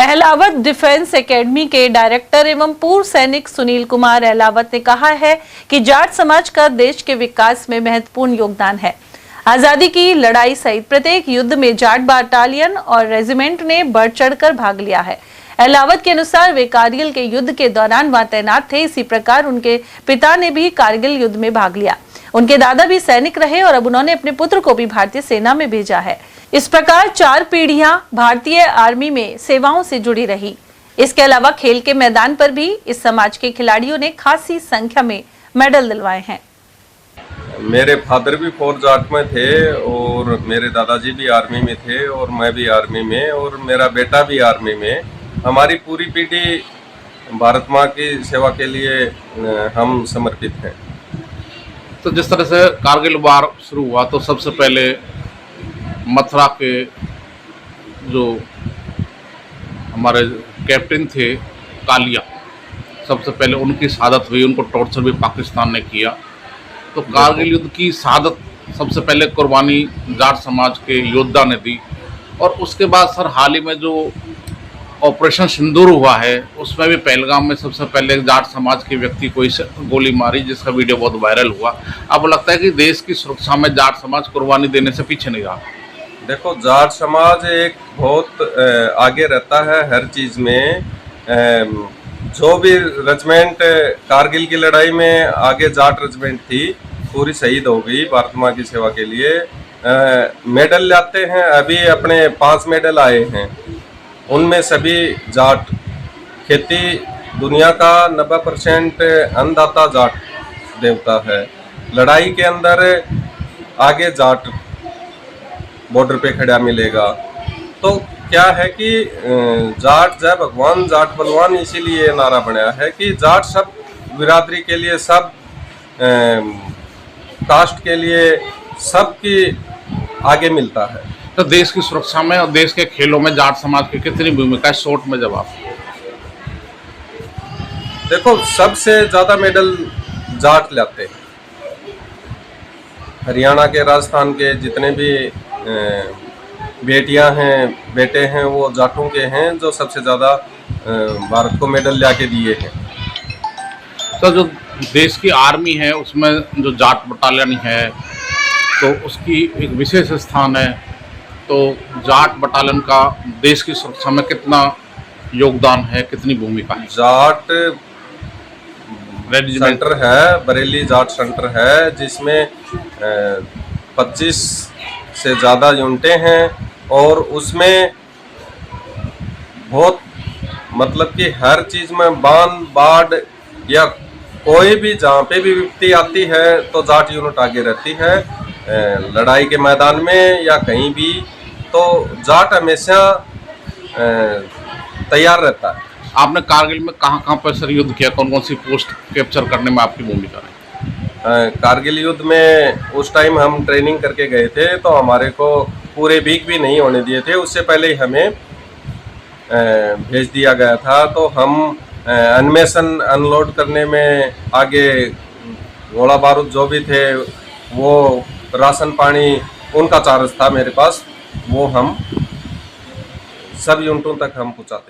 Ahlawat defence academy के director एवं पूर्व सैनिक सुनील कुमार अहलावत ने कहा है कि जाट समाज का देश के विकास में महत्वपूर्ण योगदान है। आजादी की लड़ाई सहित प्रत्येक युद्ध में जाट बटालियन और रेजिमेंट ने बढ़ चढ़कर भाग लिया है। अहलावत के अनुसार वे कारगिल के युद्ध के दौरान वहां तैनात थे। इसी प्रकार उनके पिता ने भी कारगिल युद्ध में भाग लिया। उनके दादा भी सैनिक रहे और अब उन्होंने अपने पुत्र को भी भारतीय सेना में भेजा है। इस प्रकार 4 पीढ़ियां भारतीय आर्मी में सेवाओं से जुड़ी रही। इसके अलावा खेल के मैदान पर भी इस समाज के खिलाड़ियों ने खासी संख्या में मेडल दिलवाए हैं। मेरे फादर भी फौज जाट में थे और मेरे दादाजी भी आर्मी में थे और मैं भी आर्मी में और मेरा बेटा भी आर्मी में। हमारी पूरी पीढ़ी भारत माँ की सेवा के लिए हम समर्पित हैं। तो जिस तरह से कारगिल वार शुरू हुआ तो सबसे पहले मथुरा के जो हमारे कैप्टन थे कालिया, सबसे पहले उनकी शहादत हुई। उनको टॉर्चर भी पाकिस्तान ने किया। तो कारगिल युद्ध की शहादत सबसे पहले कुर्बानी जाट समाज के योद्धा ने दी। और उसके बाद सर हाल ही में जो ऑपरेशन सिंदूर हुआ है उसमें भी पहलगाम में सबसे पहले जाट समाज के व्यक्ति को इस गोली मारी, जिसका वीडियो बहुत वायरल हुआ। अब लगता है कि देश की सुरक्षा में जाट समाज कुर्बानी देने से पीछे नहीं रहा। देखो, जाट समाज एक बहुत आगे रहता है हर चीज़ में। जो भी रेजिमेंट कारगिल की लड़ाई में आगे जाट रेजिमेंट थी, पूरी शहीद हो गई भारत माँ की सेवा के लिए। मेडल लाते हैं, अभी अपने 5 मेडल आए हैं, उनमें सभी जाट। खेती दुनिया का 90% अन्नदाता जाट देवता है। लड़ाई के अंदर आगे जाट बॉर्डर पे खड़ा मिलेगा। तो क्या है कि जाट जय भगवान जाट बलवान, इसीलिए नारा बनाया है कि जाट सब बिरादरी के लिए, सब कास्ट के लिए, सबकी आगे मिलता है। तो देश की सुरक्षा में और देश के खेलों में जाट समाज की कितनी भूमिका है? शॉर्ट में जवाब। देखो, सबसे ज़्यादा मेडल जाट लाते हैं। हरियाणा के, राजस्थान के जितने भी बेटियां हैं, बेटे हैं, वो जाटों के हैं, जो सबसे ज़्यादा भारत को मेडल ला के दिए हैं। तो जो देश की आर्मी है उसमें जो जाट बटालियन है तो उसकी एक विशेष स्थान है। तो जाट बटालियन का देश की सुरक्षा में कितना योगदान है, कितनी भूमिका है? जाट सेंटर है, बरेली जाट सेंटर है, जिसमें 25 से ज़्यादा यूनिटें हैं और उसमें बहुत मतलब कि हर चीज़ में बांध बाढ़ या कोई भी जहाँ पे भी विपत्ति आती है तो जाट यूनिट आगे रहती है। लड़ाई के मैदान में या कहीं भी तो जाट हमेशा तैयार रहता है। आपने कारगिल में कहाँ पर सर युद्ध किया? कौन कौन सी पोस्ट कैप्चर करने में आपकी भूमिका है? कारगिल युद्ध में उस टाइम हम ट्रेनिंग करके गए थे, तो हमारे को पूरे वीक भी नहीं होने दिए थे। उससे पहले ही हमें भेज दिया गया था। तो हम अन्वेषण अनलोड करने में आगे, गोला बारूद जो भी थे, वो राशन पानी, उनका चार्ज था मेरे पास, वो हम सब यूनिटों तक हम पहुँचाते।